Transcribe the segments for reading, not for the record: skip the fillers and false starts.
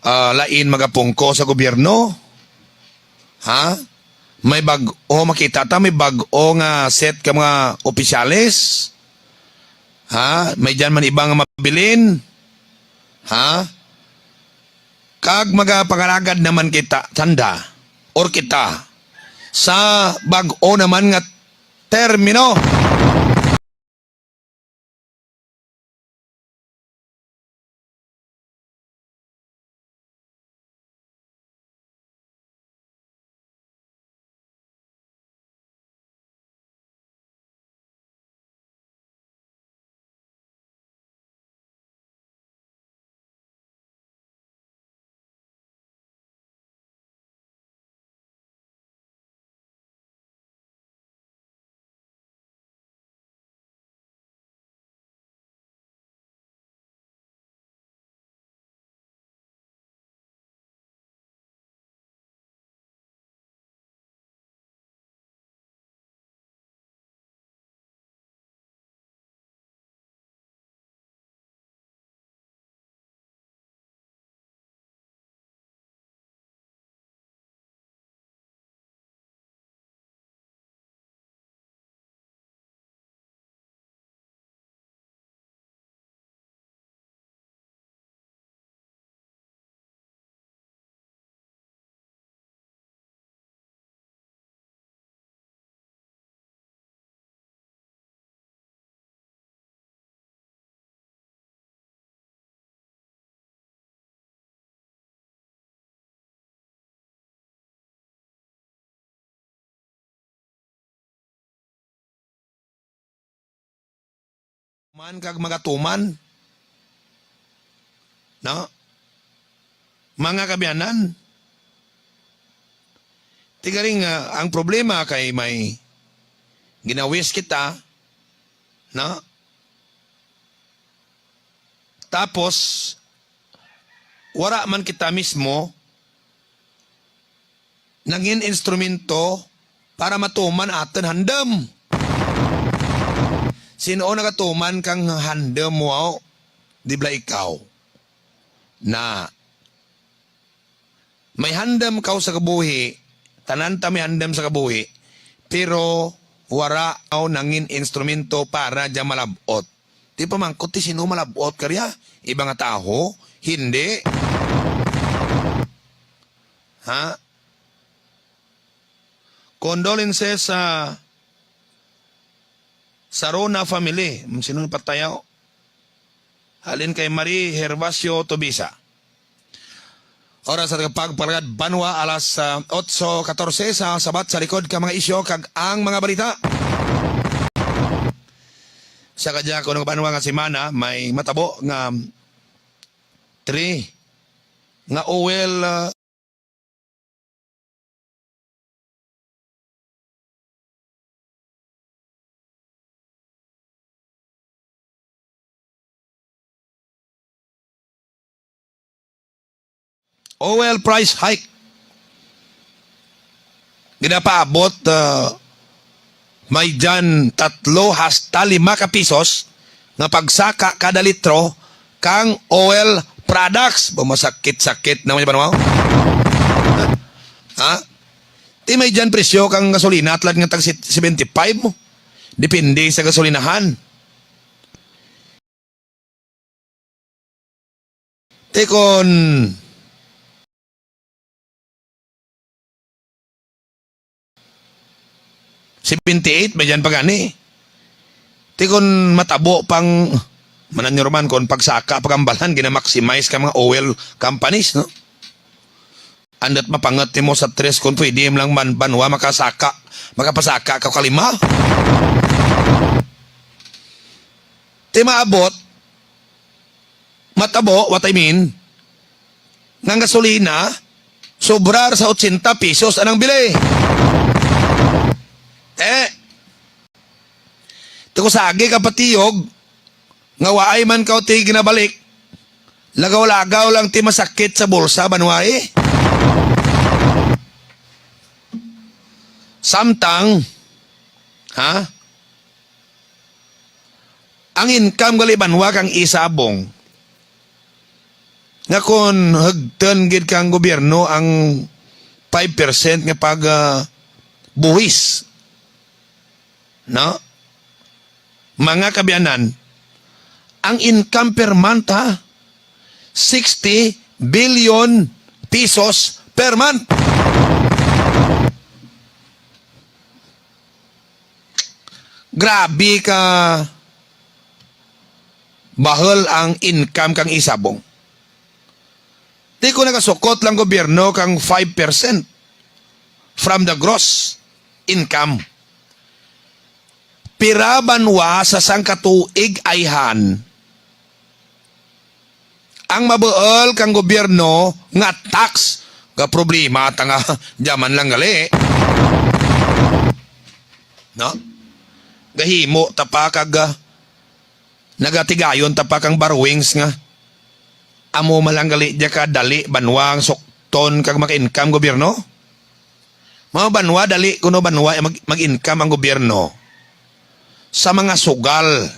lain magapungko sa gobyerno. Ha? May bag o makita ta may bag-o nga set ka mga opisyalis. Ha? May dyan man ibang mabilin. Ha? Kag magapangalagad naman kita tanda or kita sa bag-o naman nga termino. Man kag magatuman. No? Mga kabiyanan. Tigaring ang problema kay may ginawis kita. No? Tapos wala man kita mismo nangin instrumento para matuman atin handam. Sino nagatuman kang handam mo, di ba ikaw? Na may handam ka sa kabuhi, tananta may handam sa kabuhi, pero wara aw nangin instrumento para dyan malabot. Di pa man, kuti sino malabot karya? Iba nga tao? Hindi. Ha? Condolences sa Sarona family. Sino patayaw? Halin kay Marie Hervasio Tobisa. Oras at pagparagad Banwa alas 8:14 sa sabat sa likod ka mga isyo kag ang mga balita. Sa kadya ko ng Banwa nga semana may matabo nga 3 nga oil oil price hike. Ginapaabot may dyan 3 hasta 5 ka pisos nga pagsaka kada litro kang oil products. Bumasakit-sakit naman yung panuwaw. Ha? Di may dyan presyo kang gasolina atlan nga tag 75 mo. Depende sa gasolinahan. Tekon 78, may dyan pa gani. Ti kon matabo pang mananyorman kon pagsaka pagambalan, ginamaximize ka mga oil companies, no? Andat mapangat mo sa 3 kon pwede lang man Banwa makapasaka ka kalima. Ti maabot, matabo, what I mean, ng gasolina, sobrar sa 80 pesos anang bili. Tiko sagi kapatiyog, nga waay man ka ti ginabalik, lagaw-lagaw lang ti masakit sa bulsa, Banwai. Samtang, ha? Ang income gali Banwa kang isabong, nga kung hagtan gid kang gobyerno ang 5% nga pag buwis. No? Mga kabiyanan, ang income per month ha, 60 billion pesos per month. Grabe ka bahal ang income kang isabong. Di ko nakasukot lang gobyerno kang 5% from the gross income. Pirabanwa sa sangkatuig ayhan ang mabuol kang gobyerno nga tax ka problema tanga jaman lang gali. No? Gahimo tapa kag nagatigayon tapa kang borrowings nga amo malanggali dia ka dali banwang sukton kag maka-income gobyerno. Mga banwa dali kuno banwa mag-income ang gobyerno sa mga sugal.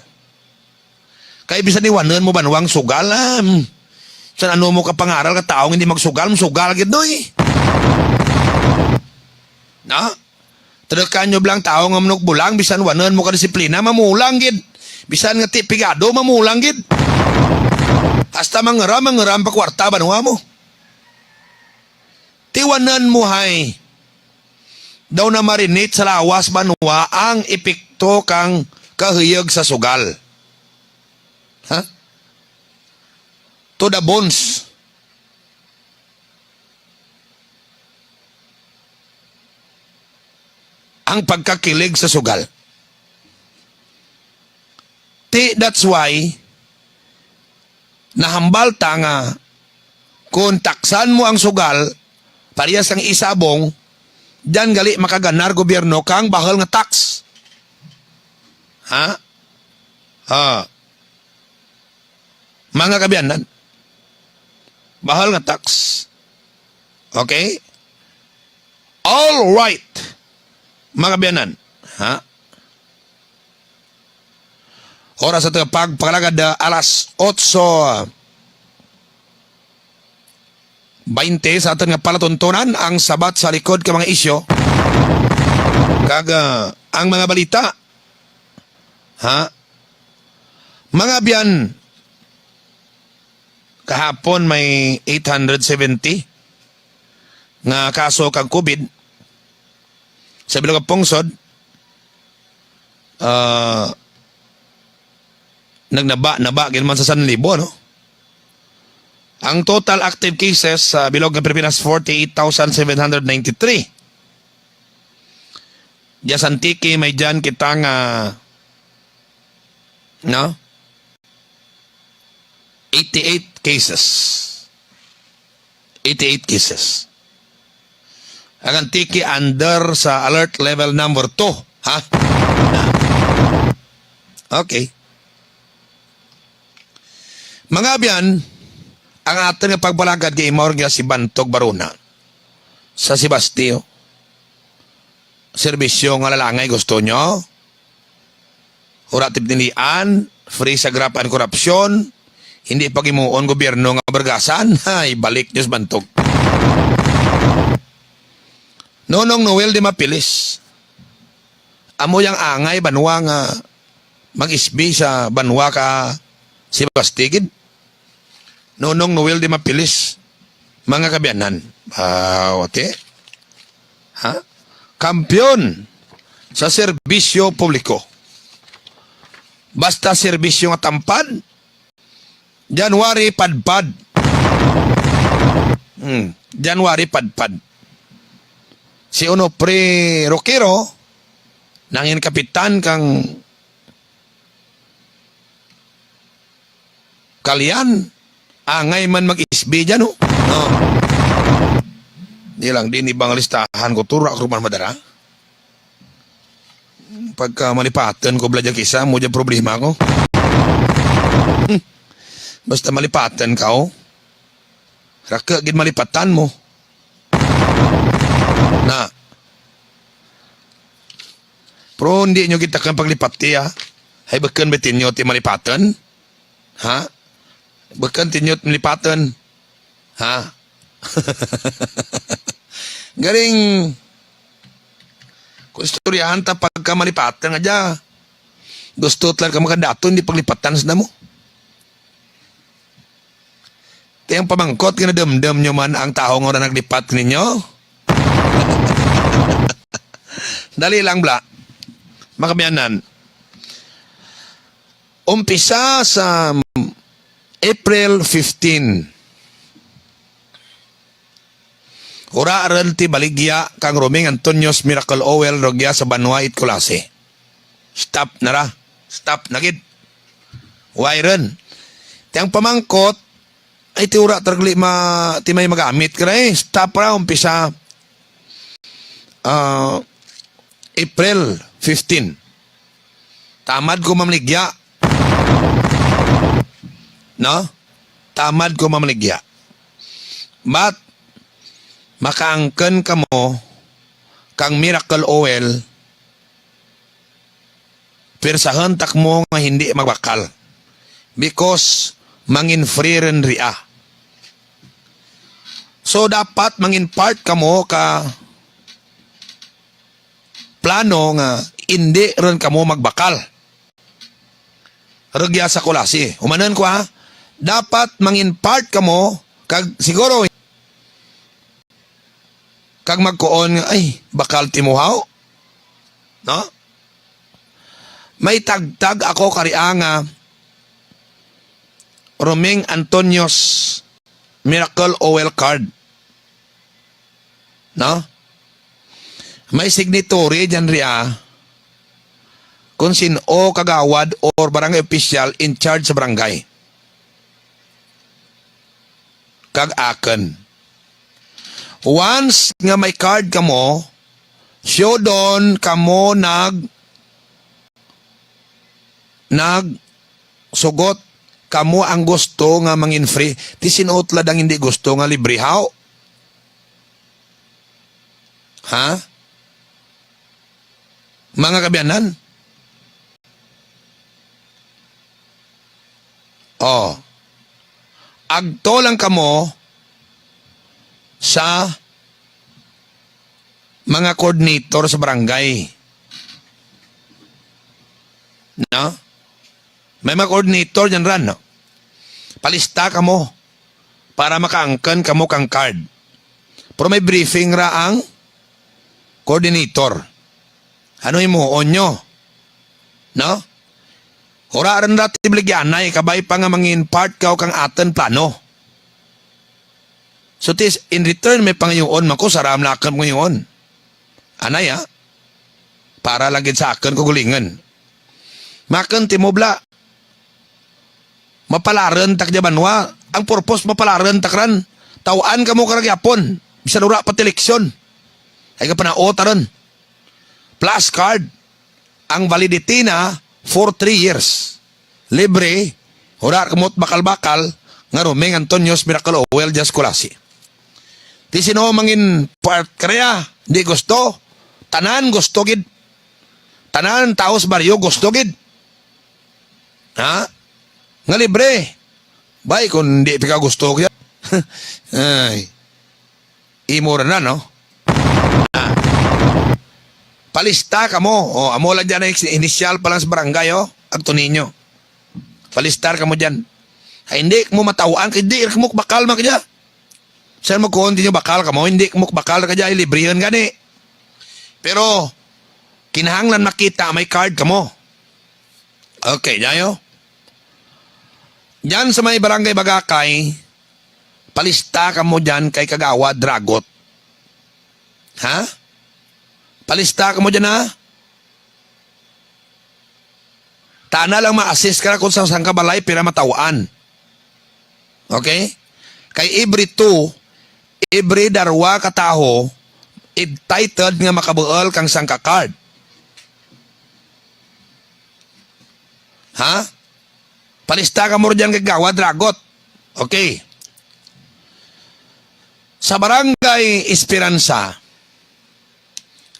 Kaya bisan ni wanan mo banwang sugal sa ano mo kapangaral ka taong hindi magsugal, sugal gid noy. Na? Tadakan nyo blang tao nga manok bulang, bisan wanan mo ka disiplina, mamulang gid. Bisan nga tipigado, mamulang gid. Hasta mangeram pa kwarta banwa mo. Tiwanan mo hay. Daw na marinate sa lawas banwa ang epekto kang kahiyag sa sugal. Ha? To the bones. Ang pagkakilig sa sugal. That's why nahambal ta nga kung taksan mo ang sugal parehas ang isabong, diyan gali makaganar gobyerno kang bahal nga tax. Ha? Mga kabiyanan, bahal nga tax. Okay? All right. Mga kabiyanan, ha? Oras sa pagpakalagad alas 8:20 sa aton nga palatuntunan ang sabat sa likod ka mga isyo. Kag ang mga balita. Ha? Mga biyan, kahapon may 870 nga kaso kang COVID sa bilog pungsod. Nagnaba gilman sa 1,000, no? Ang total active cases sa bilog ng Pilipinas 48,793. Diya Santiki may dyan kitang no? 88 cases. 88 cases. Ang Antiki under sa alert level number 2. Ha? Okay. Mga biyan, ang atin nga pagbalagad kay Maur nga si Bantog Baruna sa Sebastio. Serbisyo nga lalangay gusto nyo? Uratib nilian, free sa grap and korupsyon, hindi pagimuon gobyerno nga bergasan, ay balik Diyos Bantog. Nonong Noel di mapilis. Amo yang angay banwa nga mag-isbi sa banwa ka Sebastigid. Nonong Noel di mapilis. Mga kabiyanan. Okay. Ha? Kampiyon sa serbisyo publiko. Basta serbisyo nga tampad, January padpad. January padpad. Si Onofre Roquero, nangin kapitan kang Kalian, angay man mag-isbi dyan, no? No. Di lang, di ibang listahan ko, turak ruman madara. Pagka malipatan ko bladya kisa, mo dyan problema ko. Basta malipatan ka, oh. Raka, gid malipatan mo. Na. Pero hindi nyo kita kang paglipati, ha? Hay bakan betin nyo ti malipatan? Ha? Bakan tinyo malipatan? Ha? Garing kung istoryahan ta pagka malipatan nga dya. Gusto talaga ka makadato, hindi paglipatan sa mo. Tiyang pamangkot, kinadamdam nyo man ang tao nga na naglipat ninyo. Dali lang bla. Makabiyanan. Umpisa sa April 15. Huraaran ti baligya kang Roming Antonios Miracle Oil rogya sa Banwa Itkulase. Stop na ra. Stop na gid. Wairen. Tiyang pamangkot ay tiura taragli ti may magamit ka na eh. Stop ra umpisa April 15. Tamad ko mamligya. No? Tamad ko mamligya. But makaangken ka mo kang Miracle Oil persahan tak mo nga hindi magbakal because mangin free rin ria. So dapat mangin part ka mo ka plano nga hindi rin ka mo magbakal. Rugya sa kulasi. Umanan ko ha. Dapat mangin part ka mo kag siguro kag magkuon nga ay bakal timuhaw. No? May tagtag ako karianga Roming Antonios Miracle Oil Card. No? May signatory dyan ria kung sino kagawad or barangay official in charge sa barangay. Kag aken. Once nga may card ka mo, show doon ka mo sugot kamo ang gusto nga mangin free. Ti sinuot ladang hindi gusto nga librihaw. Ha? Mga kabiyanan? Oh. Agto lang kamo sa mga coordinator sa barangay. No? May mga coordinator dyan ran, no? Palista ka mo para makaangkan ka mo kang card. Pero may briefing ra ang coordinator. Ano mo? Onyo. No? Huraan ra tibligyanay, kabay pa nga mangin part ka o kang aten plano. So tis, in return, may pangayon man ko, saram na akin mo yun. Anay ha? Para lang sa akin kugulingan. Makan timobla. Mapalaran tak di Banwa. Ang purpose mapalaran takran. Tawaan ka mo karagyapon. Bisa nura pati leksyon. Ay ka panaotaran. Plus card. Ang validity na for 3 years. Libre. Hura kamot bakal-bakal. Nga Roming Antonios Miracle Oil Just Kulasi. Di sino mangin part kaya. Di gusto. Tanan gusto gid. Tanan taos baryo gusto gid. Ha? Nga libre. Bay, kung di ka gusto kaya. Ay. Imura na, no? Ah. Palista ka mo. O, amo lang dyan initial pa lang sa barangay, o. Agto ninyo. Palistar ka mo dyan. Ay, hindi mo matawaan. Hindi mo bakal man ka dyan. Saan mo kung hindi bakal ka mo, hindi mo bakal ka dyan. Librihan gani. Pero, kinahanglan makita may card ka mo. Okay, dyan Diyan sa may barangay Bagakay, palista ka mo dyan kay Kagawa Dragot. Ha? Palista ka mo dyan ha? Tana lang ma-assist ka na kung saan ka balay pira matawaan. Okay? Kay every 2, every darwa kataho, entitled nga makabuol kang sangka card. Ha? Palista ka mo dyan kay Gawa Dragot. Okay. Sa barangay Esperanza,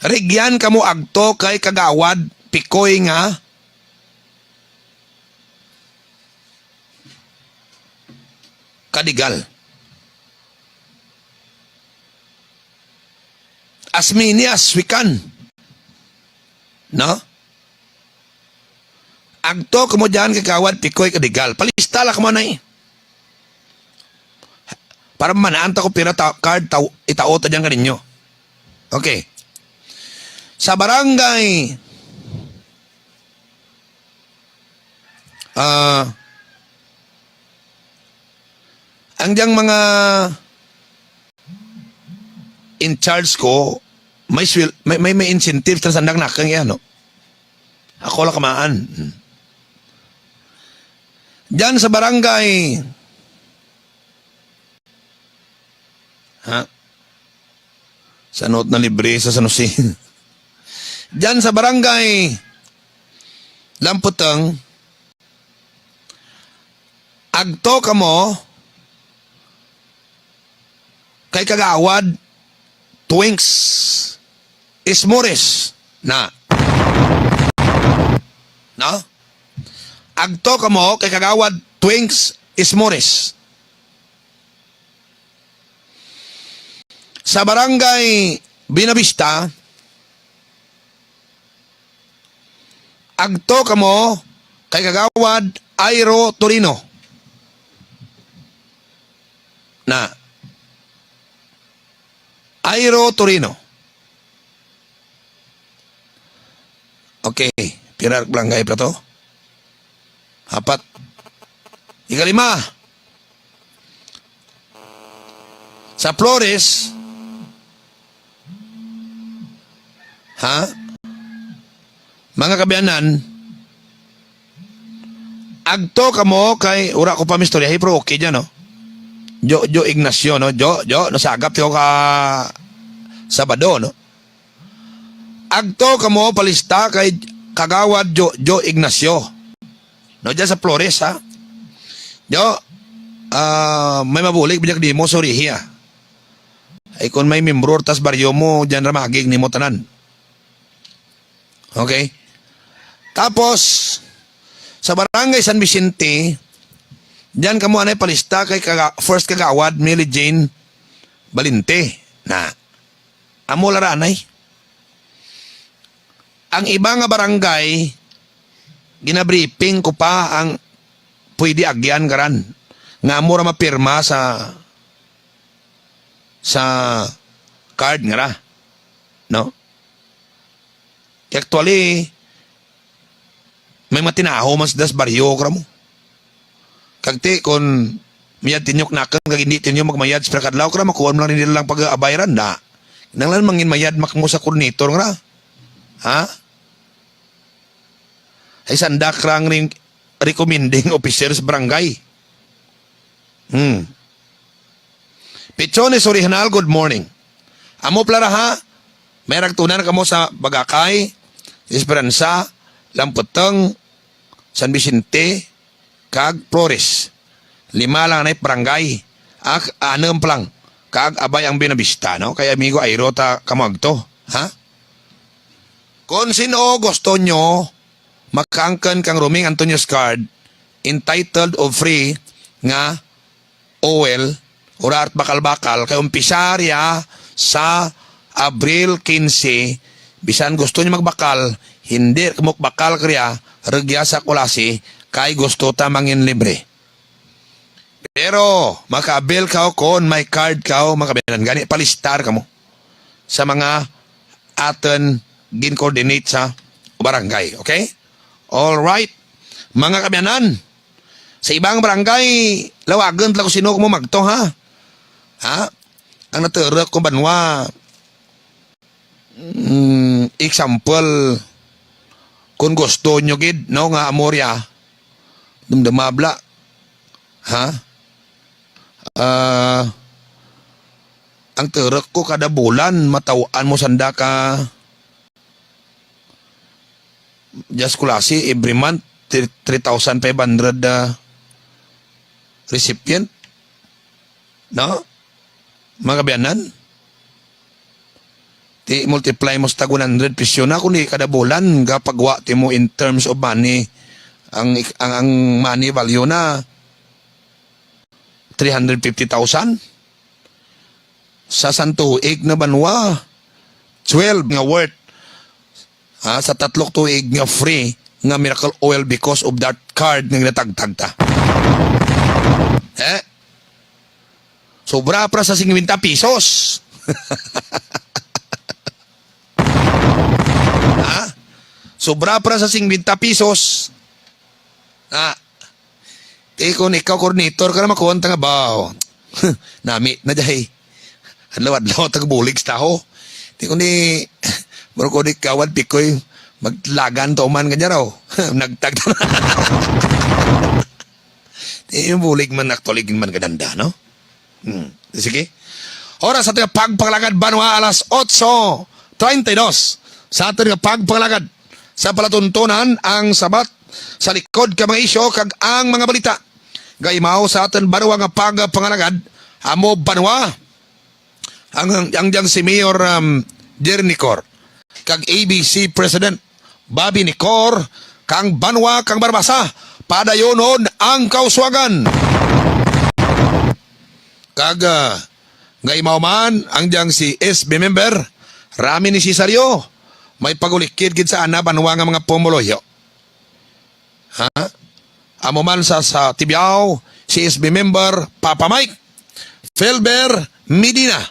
rigyan ka mo agto kay Kagawad Pikoy nga Kadigal. as many as we can. No? Agto kamo dyan kagawad pikoy kadigal. Palista la kamo na eh. Para manaanta ko pira card itaota dyan kaninyo. Okay. Sa barangay ang diyang mga in charge ko may incentive sa sandang nakang yan, no? Ako lang kamaan. Diyan sa barangay sa note na libre sa San Jose. Diyan sa barangay Lamputang, agto kamo kay kagawad Twinks Ismores na. No? Agto kamo kay kagawad Twinks Ismores. Sa barangay Binavista, agto kamo kay kagawad Airo Torino na. Airo Torino. Okay, pirar barangay pa to. 4. Ikalima. Sa Flores, mga kabiyanan, agto kamo kay ura ko pa mistorya, pero okay dyan, no? Jo Ignacio, no? Jo nasagap tiyo ka Sabado, no? Agto kamo palista kay kagawad Jo Ignacio. No, dyan sa Flores, ha? Jo, may mabulik, bijak di mo, sorry, hiya. Ay kung may membro, tas baryo mo, dyan ramagig ni mo tanan. Okay? Tapos, sa barangay San Vicente, diyan kamo anay palista kay first kagawad Millie Jane Balinte na amo laranay. Ang iba nga barangay ginabriefing ko pa ang pwede agyan karan nga amo ra mapirma sa card nga ra, no? Actually may matinaho mas das baryo kra mo. Kagti kon miyad tinyok nakan kag hindi tinyo magmayad sa kadlaw kra makuha mo lang nila lang pag-abayran na. Nanglan mangin mayad makmo sa koordinator nga. Ha? Ay sandak rang ring recommending officers barangay. Pichones Original, good morning. Amo plara ha. May ragtunan kamo sa Bagakay, Esperanza, Lamputang, San Vicente, kag Flores. 5 lang na barangay. 6 lang. Kag abay ang Binavista, no? Kaya amigo Airo ta kamagto, ha? Kung sino gusto nyo makangkan kang Roming Antonio's card entitled of free nga OL ura at bakal-bakal kay umpisarya sa Abril 15 bisan gusto nyo magbakal hindi kumukbakal kriya regya sa kulasi kay gusto ta mangin libre. Pero makabil ka kon may card ka makabilan gani palistar ka mo sa mga aton gin-coordinate sa barangay. Okay? All right. Mga kabiyanan, sa ibang barangay, lawagan lang kung sino mo magto, ha? Ha? Ang naturok ko banwa, example, kung gusto nyo gid, no, nga amorya, dumdumabla, ha? Ang turok ko kada bulan, matawaan mo sanda ka, just kulasi, every month, 3,500 recipient. No? Mga kabiyanan? Ti multiply mo sa 100 pisyo na kundi kada bulan kapagwa ti mo in terms of money ang money value na 350,000 sa santuig na banwa 12 nga worth sa tatlok tuig nga free nga miracle oil because of that card nga ginatagtag ta. Sobra pra sa 50 pesos. Sobra pra sa 50 pesos. Kung ikaw coordinator ka na makuha nga ba? Nami na dahi. Adlaw tagbulig sa tao. Kung ni muro ko ni kawad pikoy maglagan to man kanya raw. Nagtag na. Yung bulig man naktoligin man kadanda, no? Sige. Oras sa ating pagpanglagad banwa alas 8:32. Sa ating pagpanglagad sa palatuntunan ang sabat sa likod ka mga isyo kag ang mga balita. Gaymaw sa ating banwa nga pagpanglagad amo banwa ang diyang si Mayor Jernicor kag ABC President Bobby Nicor kang banwa kang Barbasa padayonon ang kauswagan. Kag gaymaw man ang diyang si SB member Rami ni Cesario may pagulikid gid sa ana banwa nga mga pumuloyo. Amo man sa Tibiao si SB member Papa Mike Felber Medina